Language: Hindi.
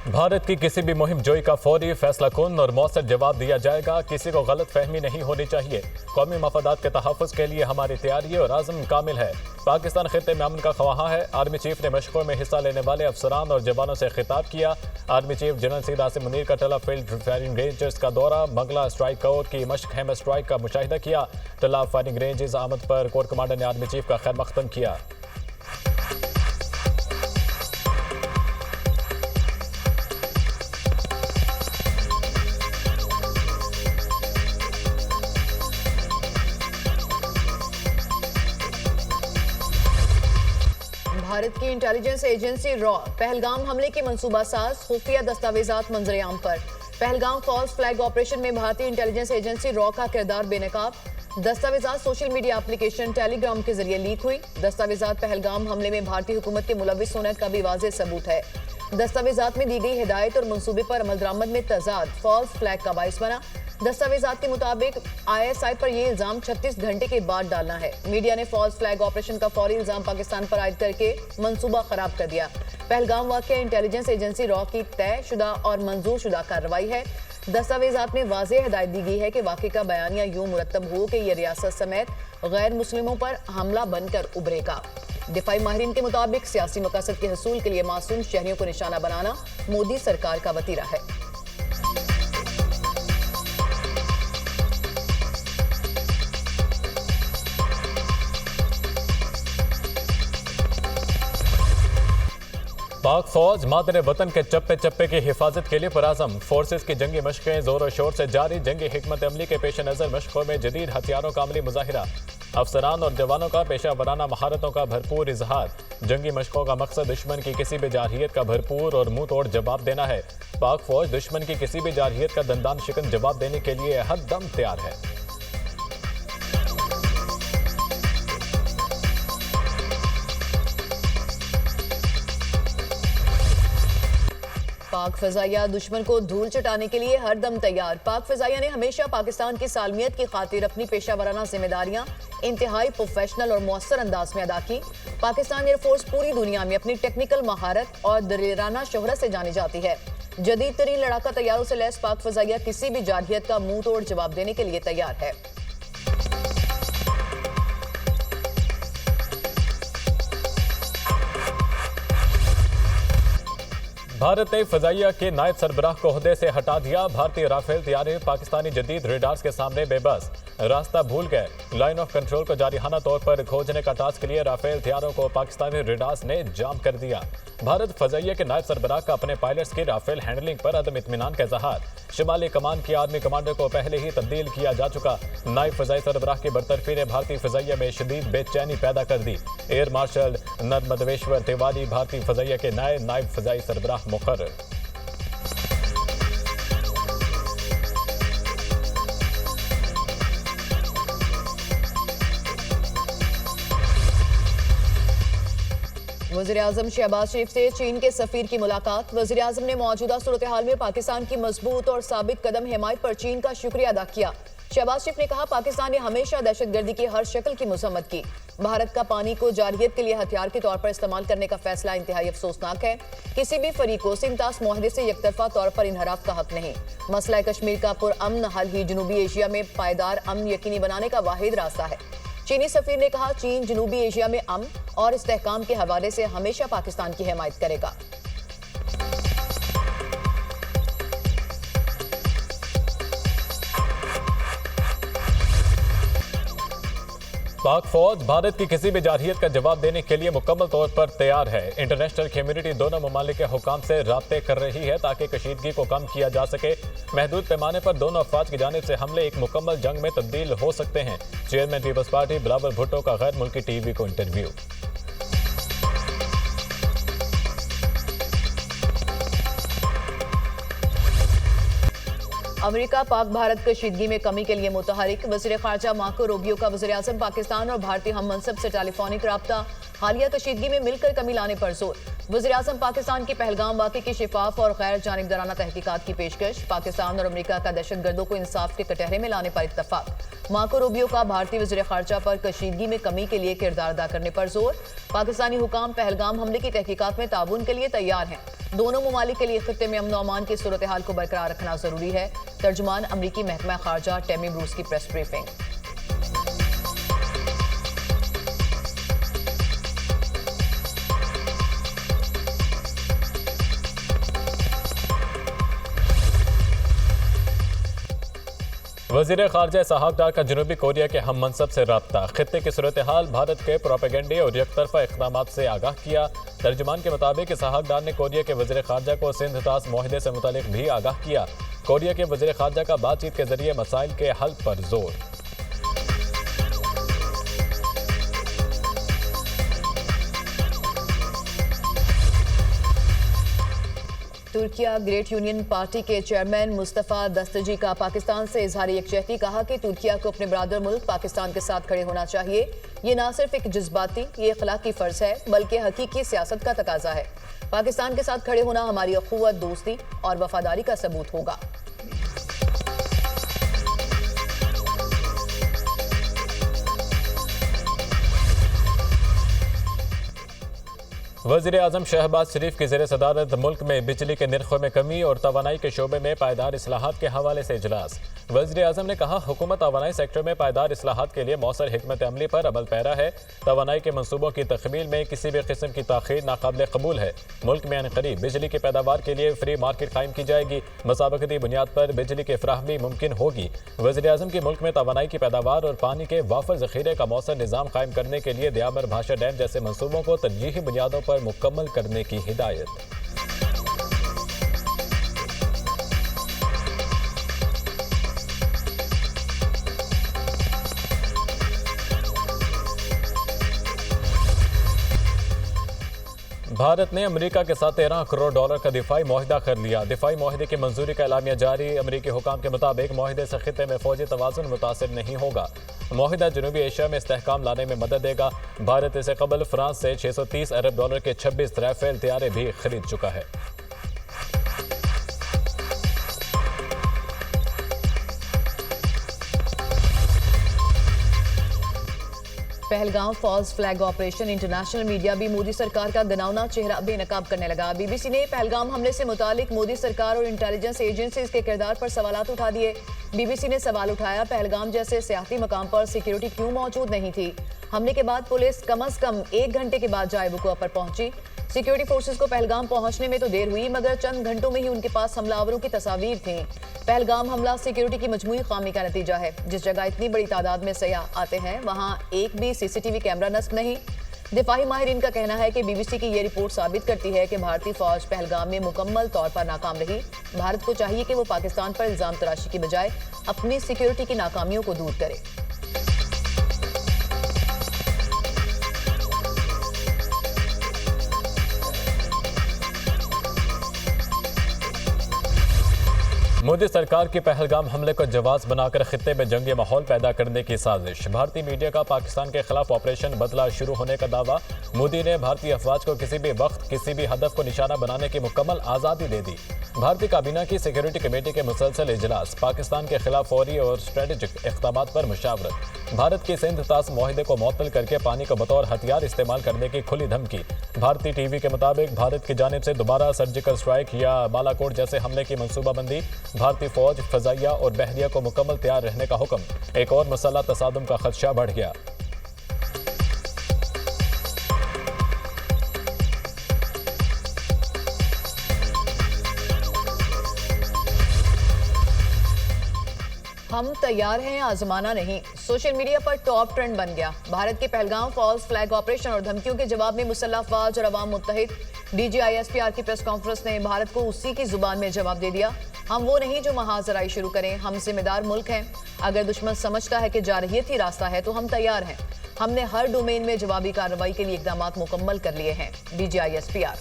भारत की किसी भी मुहिम जोई का फौरी फैसला कुन और मौसर जवाब दिया जाएगा। किसी को गलत फहमी नहीं होनी चाहिए। कौमी मफादात के तहफ़्फ़ुज़ के लिए हमारी तैयारी और आज़म कामिल है। पाकिस्तान खित्ते में अमन का ख्वाहा है। आर्मी चीफ ने मशकों में हिस्सा लेने वाले अफसरान और जवानों से खिताब किया। Army chief general Syed Asim Munir का टला फील्ड फायरिंग रेंजेस का दौरा, मंगला स्ट्राइक कोर की मशक हैमर स्ट्राइक का मुशाहिदा किया। टला फायरिंग रेंजेस आमद पर कोर कमांडर ने आर्मी चीफ का खैर मकदम किया। भारत की इंटेलिजेंस एजेंसी रॉ पहलगाम हमले के मंसूबासाज खुफिया दस्तावेजात मंजरेआम पर। पहलगाम फॉल्स फ्लैग ऑपरेशन में भारतीय इंटेलिजेंस एजेंसी रॉ का किरदार बेनकाब। दस्तावेजात सोशल मीडिया एप्लीकेशन टेलीग्राम के जरिए लीक हुई। दस्तावेजात पहलगाम हमले में भारतीय हुकूमत के मुलविस होने का भी वाज़ेह सबूत है। दस्तावेजात में दी गई हिदायत और मंसूबे पर अमल दरामद में तजाद फॉल्स फ्लैग का बाइस बना। दस्तावेजात के मुताबिक ISI पर यह इल्जाम 36 घंटे के बाद डालना है। मीडिया ने फॉल्स फ्लैग ऑपरेशन का फौरी इल्जाम पाकिस्तान पर आयद करके मंसूबा खराब कर दिया। पहलगाम वाक़या इंटेलिजेंस एजेंसी रॉ की तयशुदा और मंजूर शुदा कार्रवाई है। दस्तावेजात में वाज़ेह हिदायत दी गई है कि वाक़े का बयानिया यूं मुरतब हो कि यह रियासत समेत गैर मुस्लिमों पर हमला बनकर उभरेगा। दिफाई माहिरीन के मुताबिक सियासी मकसद के हसूल के लिए मासूम शहरियों को निशाना बनाना मोदी सरकार का वतीरा है। पाक फौज मादर वतन के चप्पे चप्पे की हिफाजत के लिए पुराज़म। फोर्सेस की जंगी मशकें जोर और शोर से जारी। जंगी हिकमत अमली के पेश नज़र मशकों में जदीद हथियारों का अमली मुजाहिरा। अफसरान और जवानों का पेशा वराना महारतों का भरपूर इजहार। जंगी मशकों का मकसद दुश्मन की किसी भी जारहियत का भरपूर और मुंह तोड़ जवाब देना है। पाक फौज दुश्मन की किसी भी जारहियत का दंदान शिकन जवाब देने के लिए हर दम तैयार है। पाक फजाइया दुश्मन को धूल चटाने के लिए हर दम तैयार। पाक फजाइया ने हमेशा पाकिस्तान की सालमियत की खातिर अपनी पेशा वराना जिम्मेदारियां इंतहाई प्रोफेशनल और मौसर अंदाज में अदा की। पाकिस्तान एयरफोर्स पूरी दुनिया में अपनी टेक्निकल महारत और दलेराना शोहरत से जानी जाती है। जदीद तरीन लड़ाका तैयारों से लैस पाक फजाइया किसी भी जारहियत का मुंह तोड़ जवाब देने के लिए तैयार है। भारत ने फजाइया के नायब सरबराह को ओहदे से हटा दिया। भारतीय राफेल तैयारे पाकिस्तानी जदीद रेडार्स के सामने बेबस, रास्ता भूल गए। लाइन ऑफ कंट्रोल को जारिहाना तौर पर खोजने का टास्क के लिए राफेल तैयारों को पाकिस्तानी रेडार्स ने जाम कर दिया। भारत फजाइया के नायब सरबराह का अपने पायलट्स की राफेल हैंडलिंग पर अदम इत्मीनान का इजहार। शिमाली कमान की आर्मी कमांडर को पहले ही तब्दील किया जा चुका। नायब फजाई सरबराह की बरतरफी ने भारतीय फजाइया में शदीद बेचैनी पैदा कर दी। एयर मार्शल नर्मदेश्वर तिवारी भारतीय फजाइया के नए नायब फजाई सरबराह मुकर्रर। वज़ीर-ए-आज़म शहबाज शरीफ से चीन के सफीर की मुलाकात। वज़ीर-ए-आज़म ने मौजूदा सूरत हाल में पाकिस्तान की मजबूत और साबित कदम हिमायत पर चीन का शुक्रिया अदा किया। शहबाज शरीफ ने कहा, पाकिस्तान ने हमेशा दहशतगर्दी की हर शक्ल की मजम्मत की। भारत का पानी को जारहियत के लिए हथियार के तौर पर इस्तेमाल करने का फैसला इंतहाई अफसोसनाक है। किसी भी फरीक को सिमतास मुआहदे से यकतरफा तौर पर इनहराफ का हक नहीं। मसला कश्मीर का पुरअमन हल ही जनूबी एशिया में पायदार अमन यकीनी बनाने का वाहिद रास्ता है। चीनी सफीर ने कहा, चीन जनूबी एशिया में अमन और इस्तेहकाम के हवाले से हमेशा पाकिस्तान की हिमायत करेगा। पाक फौज भारत की किसी भी जारहियत का जवाब देने के लिए मुकम्मल तौर पर तैयार है। इंटरनेशनल कम्युनिटी दोनों ममालिक के हुकाम से राब्ते कर रही है ताकि कशीदगी को कम किया जा सके। महदूद पैमाने पर दोनों अफवाज की जानिब से हमले एक मुकम्मल जंग में तब्दील हो सकते हैं। Chairman peoples party Bilawal Bhutto का गैर मुल्की TV को इंटरव्यू। अमेरिका पाक भारत कशीदगी में कमी के लिए मुतहरिक। वज़ीर ख़ारजा मार्को रूबियो का वज़ीर-ए-आज़म पाकिस्तान और भारतीय हम मनसब से टेलीफोनिक राब्ता। हालिया कशीदगी में मिलकर कमी लाने पर जोर। वज़ीर-ए-आज़म पाकिस्तान की पहलगाम वाक़े की शिफाफ और गैर जानिबदाराना तहकीकात की पेशकश। पाकिस्तान और अमेरिका का दहशतगर्दों को इंसाफ के कटहरे में लाने पर इत्तफाक। मार्को रूबियो का भारतीय वज़ीर ख़ारजा पर कशीदगी में कमी के लिए किरदार अदा करने पर जोर। पाकिस्तानी हुकाम पहलगाम हमले की तहकीकात में ताउन के लिए तैयार हैं। दोनों ममालिक के लिए खित्ते में अमन और अमान की सूरत हाल को बरकरार रखना जरूरी है। तर्जुमान अमरीकी महकमा खारजा टेमी ब्रूस की प्रेस ब्रीफिंग। वजीर खारजा इसहाक डार का जनूबी कोरिया के हम मनसब से रब्ता, खित्ते की सूरत हाल भारत के प्रोपेगेंडे और एकतरफा इक़दाम से आगाह किया। तर्जुमान के मुताबिक इसहाक डार ने कोरिया के वजीर खारजा को सिंध तास मुआहदे से मुतालिक भी आगाह किया। कोरिया के वजीर खारजा का बातचीत के जरिए मसाइल के हल पर जोर। तुर्किया ग्रेट यूनियन पार्टी के चेयरमैन मुस्तफा दस्तजी का पाकिस्तान से इजहार यकजहती, कहा कि तुर्किया को अपने बरादर मुल्क पाकिस्तान के साथ खड़े होना चाहिए। ये ना सिर्फ एक जज्बाती, ये अखलाकी फर्ज है, बल्कि हकीकी सियासत का तकाजा है। पाकिस्तान के साथ खड़े होना हमारी अखुवत, दोस्ती और वफादारी का सबूत होगा। वज़ीर आज़म शहबाज शरीफ की ज़ेर सदारत मुल्क में बिजली के निर्खों में कमी और तवानाई के शोबे में पायदार इस्लाहात के हवाले से इजलास। वज़ीर आज़म ने कहा, हुकूमत तवानाई सेक्टर में पायदार इस्लाहात के लिए मौसर हिकमत अमली पर अमल पैरा है। तवानाई के मनसूबों की तकमील में किसी भी किस्म की ताख़ीर नाकाबिल कबूल है। मुल्क में अनक़रीब बिजली की पैदावार के लिए फ्री मार्केट कायम की जाएगी। मसाबकती बुनियाद पर बिजली की फराहमी मुमकिन होगी। वज़ीर आज़म की मुल्क में तवानाई की पैदावार और पानी के वाफर ज़ख़ीरे का मौसर निज़ाम कायम करने के लिए दियामर भाषा डैम जैसे मनसूबों को तरजीही बुनियादों पर मुकम्मल करने की हिदायत। भारत ने अमेरिका के साथ 13 करोड़ डॉलर का दिफाई मुआहिदा कर लिया। दिफाई मुआहिदे की मंजूरी का एलामिया जारी। अमेरिकी हुकाम के मुताबिक मुआहिदे से खित्ते में फौजी तवाज़ुन मुतासिर नहीं होगा। मुआहिदा जनूबी एशिया में इस्तेहकाम लाने में मदद देगा। भारत इससे कबल फ्रांस से 630 अरब डॉलर के 26 राफेल तैयारे भी खरीद चुका है। Pahalgam false flag operation, international media भी मोदी सरकार का गनावना चेहरा बेनकाब करने लगा। बीबीसी ने पहलगाम हमले से मुतालिक मोदी सरकार और इंटेलिजेंस एजेंसीज के किरदार पर सवालात उठा दिए। बीबीसी ने सवाल उठाया, पहलगाम जैसे सियासी मकाम पर सिक्योरिटी क्यों मौजूद नहीं थी? हमले के बाद पुलिस कम से कम 1 घंटे के बाद जाए वक़ूअ पर पहुंची। सिक्योरिटी फोर्सेस को पहलगाम पहुंचने में तो देर हुई, मगर चंद घंटों में ही उनके पास हमलावरों की तस्वीर थी। पहलगाम हमला सिक्योरिटी की मजमूई खामी का नतीजा है। जिस जगह इतनी बड़ी तादाद में सयाह आते हैं, वहां एक भी सीसीटीवी कैमरा नस्ब नहीं। दिफाई माहिरीन का कहना है कि बीबीसी की ये रिपोर्ट साबित करती है कि भारतीय फौज पहलगाम में मुकम्मल तौर पर नाकाम रही। भारत को चाहिए कि वो पाकिस्तान पर इल्जाम तराशी की बजाय अपनी सिक्योरिटी की नाकामियों को दूर करे। मोदी सरकार की पहलगाम हमले को जवाब बनाकर खित्ते में जंगी माहौल पैदा करने की साजिश। भारतीय मीडिया का पाकिस्तान के खिलाफ ऑपरेशन बदला शुरू होने का दावा। मोदी ने भारतीय अफवाज को किसी भी वक्त किसी भी हदफ को निशाना बनाने की मुकम्मल आज़ादी दे दी। भारतीय काबीना की सिक्योरिटी कमेटी के मुसलसल इजलास। पाकिस्तान के खिलाफ फौरी और स्ट्रेटेजिक इक़दामात पर मुशावरत। भारत की सिंध तास मुआहिदे को मुअत्तल करके पानी को बतौर हथियार इस्तेमाल करने की खुली धमकी। भारतीय टीवी के मुताबिक भारत की जानिब से दोबारा सर्जिकल स्ट्राइक या बालाकोट जैसे हमले की मनसूबाबंदी। भारतीय फौज, फजाइया और बहरिया को मुकम्मल तैयार रहने का हुक्म। एक और मसला तसादुम का खदशा बढ़ गया। हम तैयार हैं, आजमाना नहीं, सोशल मीडिया पर टॉप ट्रेंड बन गया। भारत के पहलगाम फॉल्स फ्लैग ऑपरेशन और धमकियों के जवाब में मुसल्लह अफवाज और अवाम मुत्तहिद। DGISPR की प्रेस कॉन्फ्रेंस ने भारत को उसी की जुबान में जवाब दे दिया। हम वो नहीं जो महाजराई शुरू करें, हम जिम्मेदार मुल्क हैं। अगर दुश्मन समझता है कि जारहियत ही रास्ता है तो हम तैयार हैं। हमने हर डोमेन में जवाबी कार्रवाई के लिए इकदाम मुकम्मल कर लिए हैं। DGISPR।